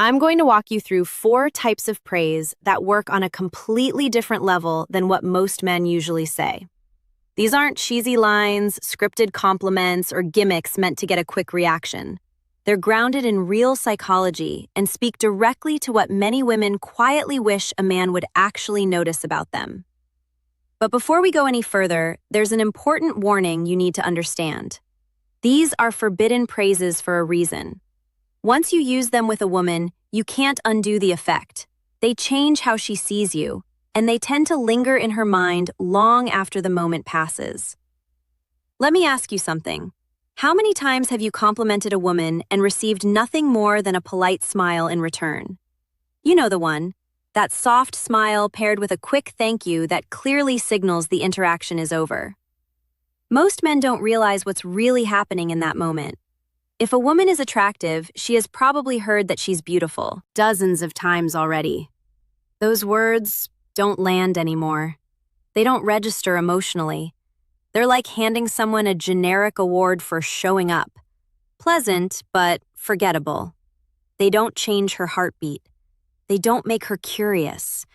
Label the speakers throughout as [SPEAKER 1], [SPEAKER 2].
[SPEAKER 1] I'm going to walk you through 4 types of praise that work on a completely different level than what most men usually say. These aren't cheesy lines, scripted compliments, or gimmicks meant to get a quick reaction. They're grounded in real psychology and speak directly to what many women quietly wish a man would actually notice about them. But before we go any further, there's an important warning you need to understand. These are forbidden praises for a reason. Once you use them with a woman, you can't undo the effect. They change how she sees you, and they tend to linger in her mind long after the moment passes. Let me ask you something. How many times have you complimented a woman and received nothing more than a polite smile in return? You know the one. That soft smile paired with a quick thank you that clearly signals the interaction is over. Most men don't realize what's really happening in that moment. If a woman is attractive, she has probably heard that she's beautiful dozens of times already. Those words don't land anymore. They don't register emotionally. They're like handing someone a generic award for showing up. Pleasant, but forgettable. They don't change her heartbeat. They don't make her curious.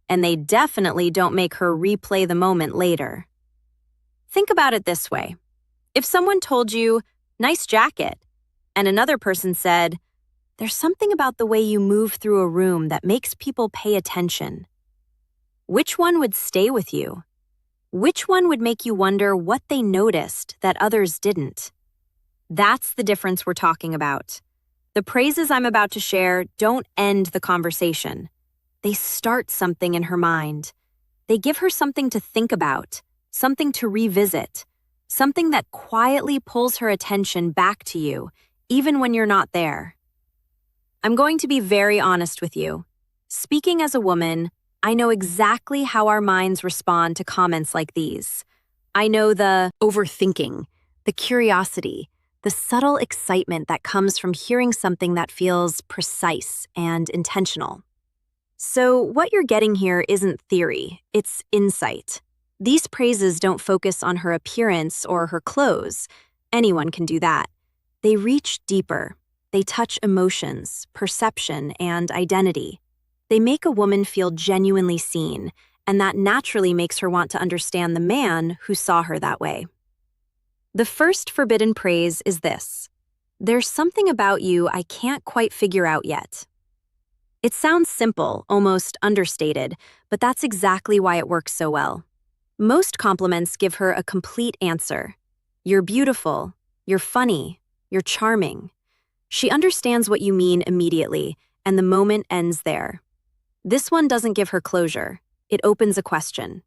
[SPEAKER 1] And they definitely don't make her replay the moment later. Think about it this way. If someone told you, "Nice jacket," and another person said, "There's something about the way you move through a room that makes people pay attention," which one would stay with you? Which one would make you wonder what they noticed that others didn't? That's the difference we're talking about. The praises I'm about to share don't end the conversation. They start something in her mind. They give her something to think about, something to revisit, something that quietly pulls her attention back to you, even when you're not there. I'm going to be very honest with you. Speaking as a woman, I know exactly how our minds respond to comments like these. I know the overthinking, the curiosity, the subtle excitement that comes from hearing something that feels precise and intentional. So what you're getting here isn't theory, it's insight. These praises don't focus on her appearance or her clothes. Anyone can do that. They reach deeper. They touch emotions, perception, and identity. They make a woman feel genuinely seen, and that naturally makes her want to understand the man who saw her that way. The first forbidden praise is this: "There's something about you I can't quite figure out yet." It sounds simple, almost understated, but that's exactly why it works so well. Most compliments give her a complete answer. You're beautiful, you're funny, you're charming. She understands what you mean immediately, and the moment ends there. This one doesn't give her closure. It opens a question.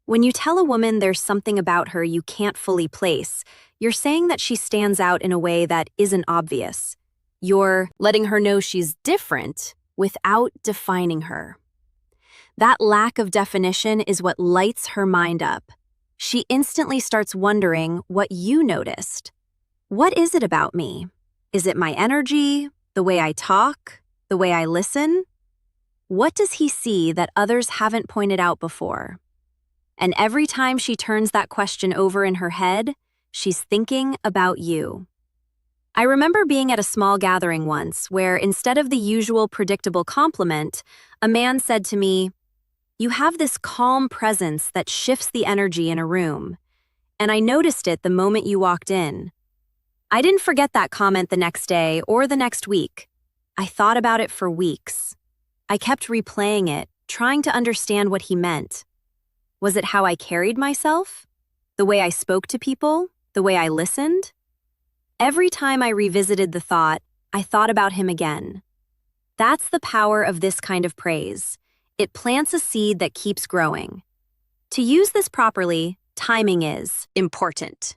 [SPEAKER 1] When you tell a woman there's something about her you can't fully place, you're saying that she stands out in a way that isn't obvious. You're letting her know she's different without defining her. That lack of definition is what lights her mind up. She instantly starts wondering what you noticed. What is it about me? Is it my energy, the way I talk, the way I listen? What does he see that others haven't pointed out before? And every time she turns that question over in her head, she's thinking about you. I remember being at a small gathering once where instead of the usual predictable compliment, a man said to me, "You have this calm presence that shifts the energy in a room. And I noticed it the moment you walked in." I didn't forget that comment the next day or the next week. I thought about it for weeks. I kept replaying it, trying to understand what he meant. Was it how I carried myself? The way I spoke to people? The way I listened? Every time I revisited the thought, I thought about him again. That's the power of this kind of praise. It plants a seed that keeps growing. To use this properly, timing is important.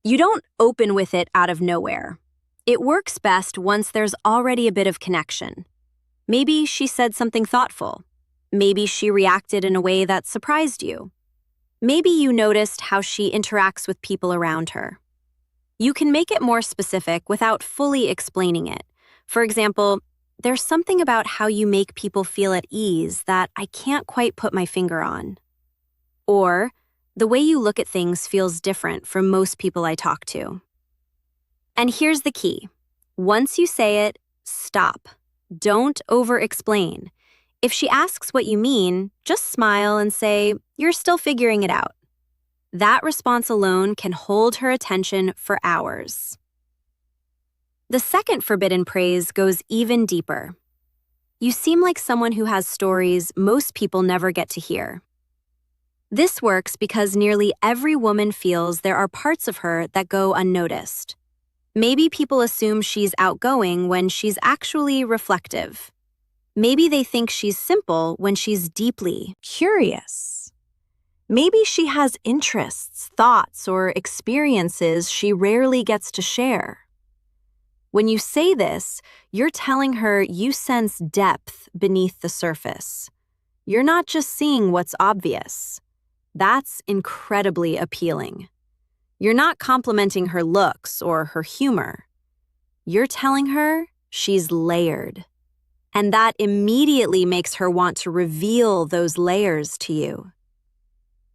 [SPEAKER 1] You don't open with it out of nowhere. It works best once there's already a bit of connection. Maybe she said something thoughtful. Maybe she reacted in a way that surprised you. Maybe you noticed how she interacts with people around her. You can make it more specific without fully explaining it. For example, "There's something about how you make people feel at ease that I can't quite put my finger on." Or, "The way you look at things feels different from most people I talk to." And here's the key. Once you say it, stop. Don't over-explain. If she asks what you mean, just smile and say, "You're still figuring it out." That response alone can hold her attention for hours. The second forbidden praise goes even deeper. You seem like someone who has stories most people never get to hear. This works because nearly every woman feels there are parts of her that go unnoticed. Maybe people assume she's outgoing when she's actually reflective. Maybe they think she's simple when she's deeply curious. Maybe she has interests, thoughts, or experiences she rarely gets to share. When you say this, you're telling her you sense depth beneath the surface. You're not just seeing what's obvious. That's incredibly appealing. You're not complimenting her looks or her humor. You're telling her she's layered. And that immediately makes her want to reveal those layers to you.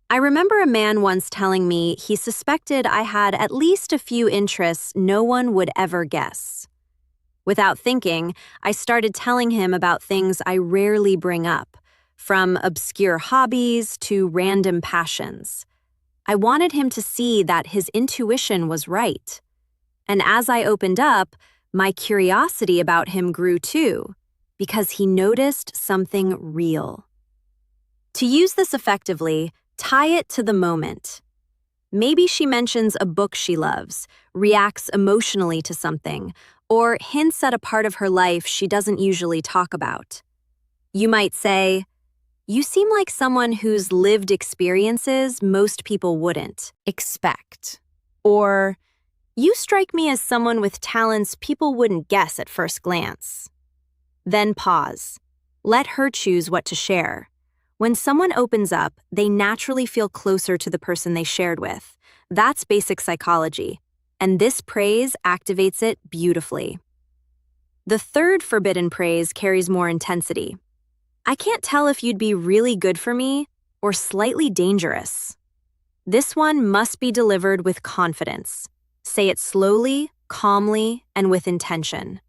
[SPEAKER 1] I remember a man once telling me he suspected I had at least a few interests no one would ever guess. Without thinking, I started telling him about things I rarely bring up, from obscure hobbies to random passions. I wanted him to see that his intuition was right. And as I opened up, my curiosity about him grew too, because he noticed something real. To use this effectively, tie it to the moment. Maybe she mentions a book she loves, reacts emotionally to something, or hints at a part of her life she doesn't usually talk about. You might say, "You seem like someone whose lived experiences most people wouldn't expect." Or, "You strike me as someone with talents people wouldn't guess at first glance." Then pause. Let her choose what to share. When someone opens up, they naturally feel closer to the person they shared with. That's basic psychology, and this praise activates it beautifully. The third forbidden praise carries more intensity. "I can't tell if you'd be really good for me or slightly dangerous." This one must be delivered with confidence. Say it slowly, calmly, and with intention.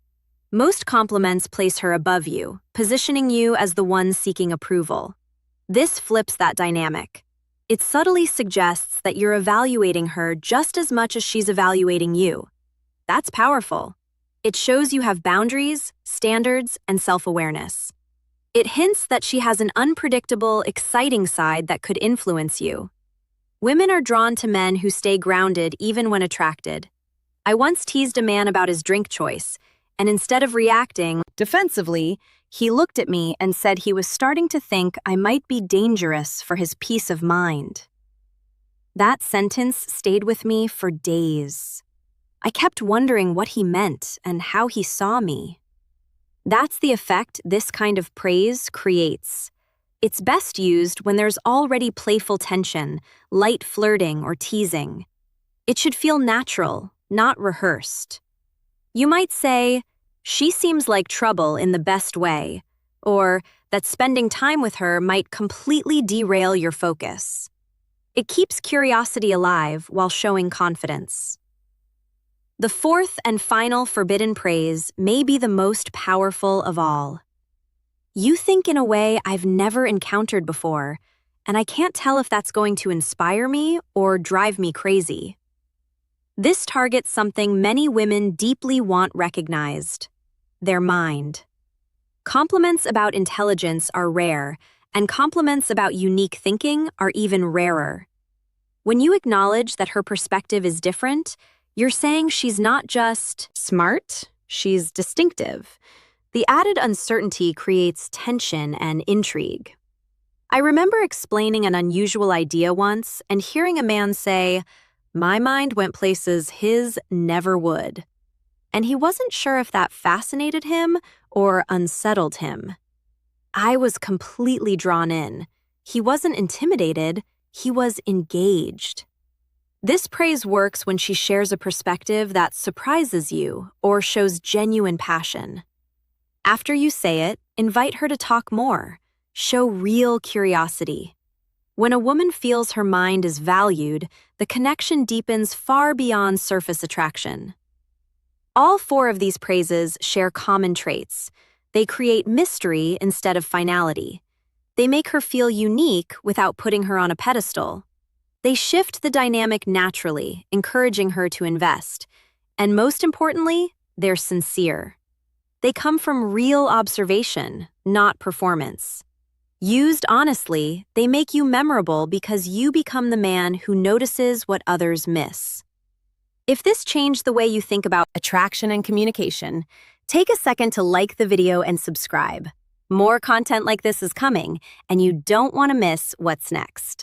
[SPEAKER 1] Most compliments place her above you, positioning you as the one seeking approval. This flips that dynamic. It subtly suggests that you're evaluating her just as much as she's evaluating you. That's powerful. It shows you have boundaries, standards, and self-awareness. It hints that she has an unpredictable, exciting side that could influence you. Women are drawn to men who stay grounded even when attracted. I once teased a man about his drink choice, and instead of reacting defensively, he looked at me and said he was starting to think I might be dangerous for his peace of mind. That sentence stayed with me for days. I kept wondering what he meant and how he saw me. That's the effect this kind of praise creates. It's best used when there's already playful tension, light flirting, or teasing. It should feel natural, not rehearsed. You might say, "She seems like trouble in the best way," or that spending time with her might completely derail your focus. It keeps curiosity alive while showing confidence. The fourth and final forbidden praise may be the most powerful of all. "You think in a way I've never encountered before, and I can't tell if that's going to inspire me or drive me crazy." This targets something many women deeply want recognized: their mind. Compliments about intelligence are rare, and compliments about unique thinking are even rarer. When you acknowledge that her perspective is different, you're saying she's not just smart, she's distinctive. The added uncertainty creates tension and intrigue. I remember explaining an unusual idea once and hearing a man say, "My mind went places his never would." And he wasn't sure if that fascinated him or unsettled him. I was completely drawn in. He wasn't intimidated, he was engaged. This praise works when she shares a perspective that surprises you or shows genuine passion. After you say it, invite her to talk more. Show real curiosity. When a woman feels her mind is valued, the connection deepens far beyond surface attraction. All four of these praises share common traits. They create mystery instead of finality. They make her feel unique without putting her on a pedestal. They shift the dynamic naturally, encouraging her to invest. And most importantly, they're sincere. They come from real observation, not performance. Used honestly, they make you memorable because you become the man who notices what others miss. If this changed the way you think about attraction and communication, take a second to like the video and subscribe. More content like this is coming, and you don't want to miss what's next.